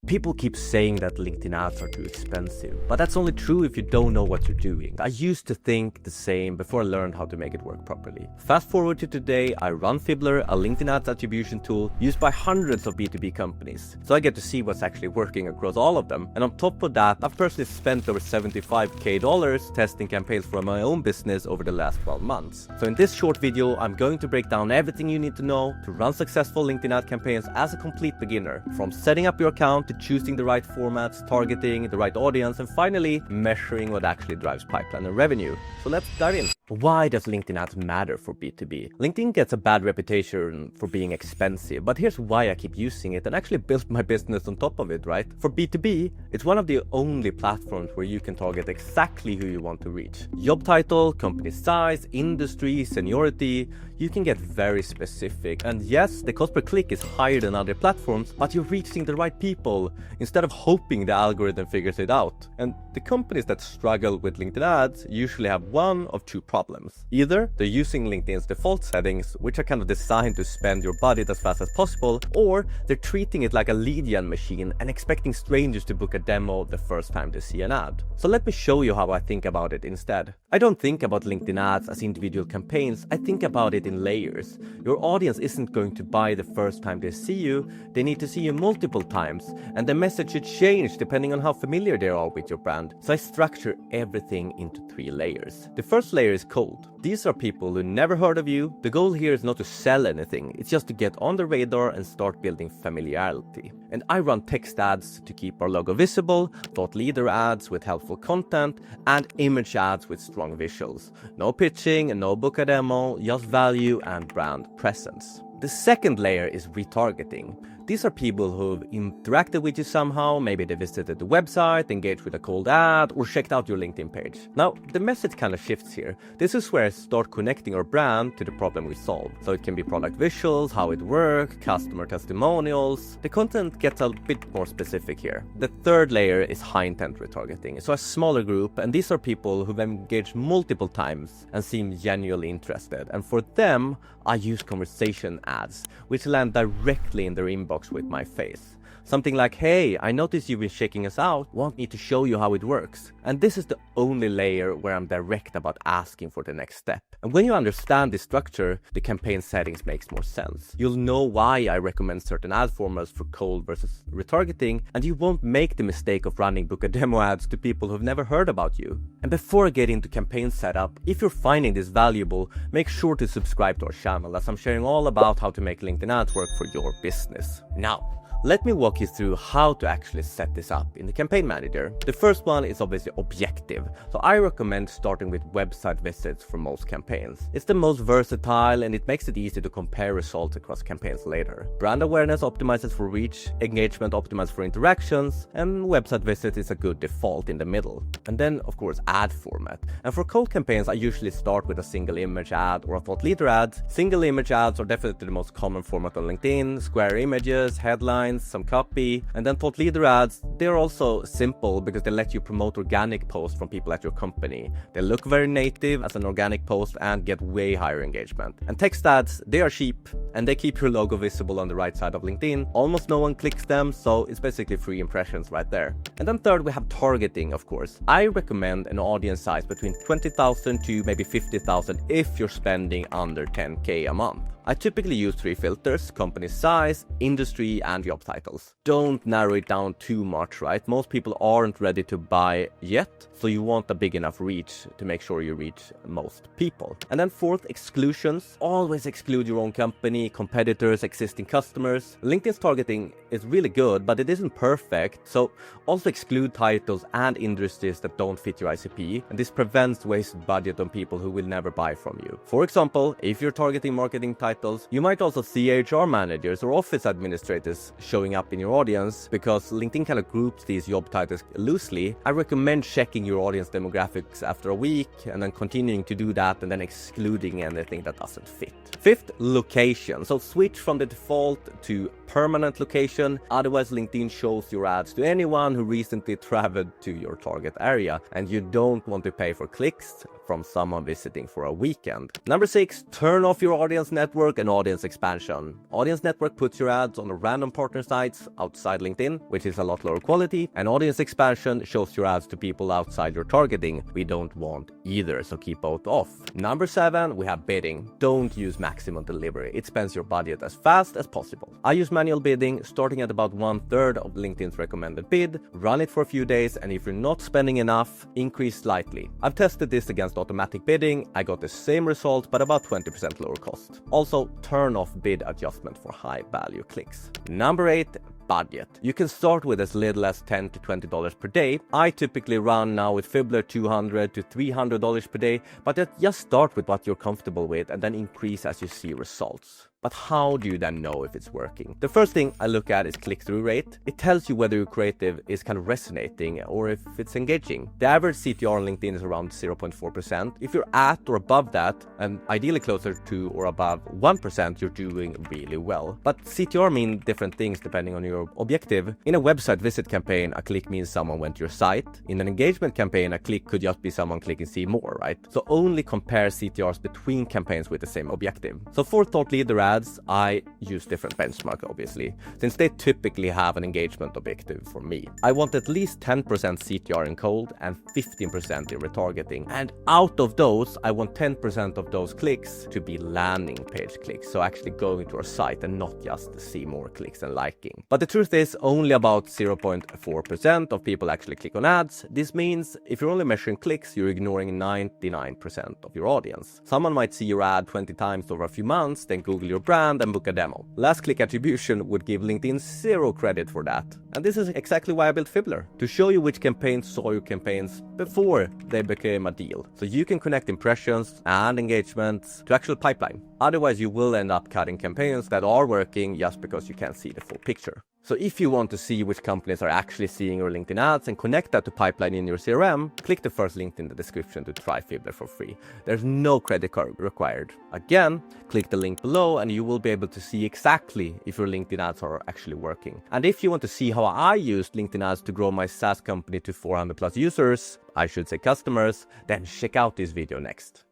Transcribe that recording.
People keep saying that LinkedIn ads are too expensive, but that's only true if you don't know what you're doing. I used to think the same before I learned how to make it work properly. Fast forward to today, I run Fibbler, a LinkedIn ads attribution tool used by hundreds of B2B companies. So I get to see what's actually working across all of them. And on top of that, I've personally spent over $75,000 testing campaigns for my own business over the last 12 months. So in this short video, I'm going to break down everything you need to know to run successful LinkedIn ad campaigns as a complete beginner, from setting up your account to choosing the right formats, targeting the right audience, and finally measuring what actually drives pipeline and revenue. So let's dive in. Why does LinkedIn ads matter for B2B? LinkedIn gets a bad reputation for being expensive, but here's why I keep using it and actually built my business on top of it, right? For B2B, it's one of the only platforms where you can target exactly who you want to reach. Job title, company size, industry, seniority, you can get very specific. And yes, the cost per click is higher than other platforms, but you're reaching the right people instead of hoping the algorithm figures it out. And the companies that struggle with LinkedIn ads usually have one of two problems. Either they're using LinkedIn's default settings, which are kind of designed to spend your budget as fast as possible, or they're treating it like a lead gen machine and expecting strangers to book a demo the first time they see an ad. So let me show you how I think about it instead. I don't think about LinkedIn ads as individual campaigns, I think about it in layers. Your audience isn't going to buy the first time they see you, they need to see you multiple times, and the message should change depending on how familiar they are with your brand. So I structure everything into 3 layers. The first layer is cold. These are people who never heard of you. The goal here is not to sell anything, it's just to get on the radar and start building familiarity. And I run text ads to keep our logo visible, thought leader ads with helpful content, and image ads with strong visuals. No pitching and no book a demo, just value and brand presence. The second layer is retargeting. These are people who've interacted with you somehow, maybe they visited the website, engaged with a cold ad, or checked out your LinkedIn page. Now, the message kind of shifts here. This is where I start connecting our brand to the problem we solve. So it can be product visuals, how it works, customer testimonials. The content gets a bit more specific here. The third layer is high intent retargeting. So a smaller group, and these are people who've engaged multiple times and seem genuinely interested. And for them, I use conversation ads, which land directly in their inbox with my face. Something like, hey, I noticed you've been checking us out, want me to show you how it works. And this is the only layer where I'm direct about asking for the next step. And when you understand this structure, the campaign settings makes more sense. You'll know why I recommend certain ad formats for cold versus retargeting, and you won't make the mistake of running book a demo ads to people who've never heard about you. And before I get into campaign setup, if you're finding this valuable, make sure to subscribe to our channel, as I'm sharing all about how to make LinkedIn ads work for your business. Now, let me walk you through how to actually set this up in the campaign manager. The first one is obviously objective. So I recommend starting with website visits for most campaigns. It's the most versatile and it makes it easy to compare results across campaigns later. Brand awareness optimizes for reach, engagement optimizes for interactions, and website visit is a good default in the middle. And then, of course, ad format. And for cold campaigns, I usually start with a single image ad or a thought leader ad. Single image ads are definitely the most common format on LinkedIn. Square images, headlines, some copy, and then thought leader ads. They're also simple because they let you promote organic posts from people at your company. They look very native as an organic post and get way higher engagement. And text ads, they are cheap and they keep your logo visible on the right side of LinkedIn. Almost no one clicks them, so it's basically free impressions right there. And then third, we have targeting, of course. I recommend an audience size between 20,000 to maybe 50,000 if you're spending under 10K a month. I typically use 3 filters: company size, industry, and job titles. Don't narrow it down too much, right? Most people aren't ready to buy yet, so you want a big enough reach to make sure you reach most people. And then fourth, exclusions. Always exclude your own company, competitors, existing customers. LinkedIn's targeting is really good, but it isn't perfect, so also exclude titles and industries that don't fit your ICP, and this prevents wasted budget on people who will never buy from you. For example, if you're targeting marketing titles, you might also see HR managers or office administrators showing up in your audience because LinkedIn kind of groups these job titles loosely. I recommend checking your audience demographics after a week and then continuing to do that and then excluding anything that doesn't fit. Fifth, location. So switch from the default to permanent location. Otherwise, LinkedIn shows your ads to anyone who recently traveled to your target area, and you don't want to pay for clicks from someone visiting for a weekend. Number 6, turn off your audience network network and audience expansion. Audience network puts your ads on random partner sites outside LinkedIn, which is a lot lower quality, and audience expansion shows your ads to people outside your targeting. We don't want either, so keep both off. Number 7, we have bidding. Don't use maximum delivery. It spends your budget as fast as possible. I use manual bidding, starting at about 1/3 of LinkedIn's recommended bid, run it for a few days, and if you're not spending enough, increase slightly. I've tested this against automatic bidding. I got the same result, but about 20% lower cost. Also, turn off bid adjustment for high value clicks. Number 8, budget. You can start with as little as $10 to $20 per day. I typically run now with Fibbler $200 to $300 per day, but just start with what you're comfortable with and then increase as you see results. But how do you then know if it's working? The first thing I look at is click-through rate. It tells you whether your creative is kind of resonating or if it's engaging. The average CTR on LinkedIn is around 0.4%. If you're at or above that, and ideally closer to or above 1%, you're doing really well. But CTR means different things depending on your objective. In a website visit campaign, a click means someone went to your site. In an engagement campaign, a click could just be someone clicking see more, right? So only compare CTRs between campaigns with the same objective. So for thought leader ads, I use different benchmark, obviously, since they typically have an engagement objective for me. I want at least 10% CTR in cold and 15% in retargeting. And out of those, I want 10% of those clicks to be landing page clicks, so actually going to our site and not just to see more clicks and liking. But the truth is, only about 0.4% of people actually click on ads. This means if you're only measuring clicks, you're ignoring 99% of your audience. Someone might see your ad 20 times over a few months, then Google your brand and book a demo. Last click attribution would give LinkedIn 0 credit for that. And this is exactly why I built Fibbler, to show you which campaigns saw your campaigns before they became a deal. So you can connect impressions and engagements to actual pipeline. Otherwise, you will end up cutting campaigns that are working just because you can't see the full picture. So if you want to see which companies are actually seeing your LinkedIn ads and connect that to pipeline in your CRM, click the first link in the description to try Fibbler for free. There's no credit card required. Again, click the link below and you will be able to see exactly if your LinkedIn ads are actually working. And if you want to see how I used LinkedIn ads to grow my SaaS company to 400 plus users, I should say customers, then check out this video next.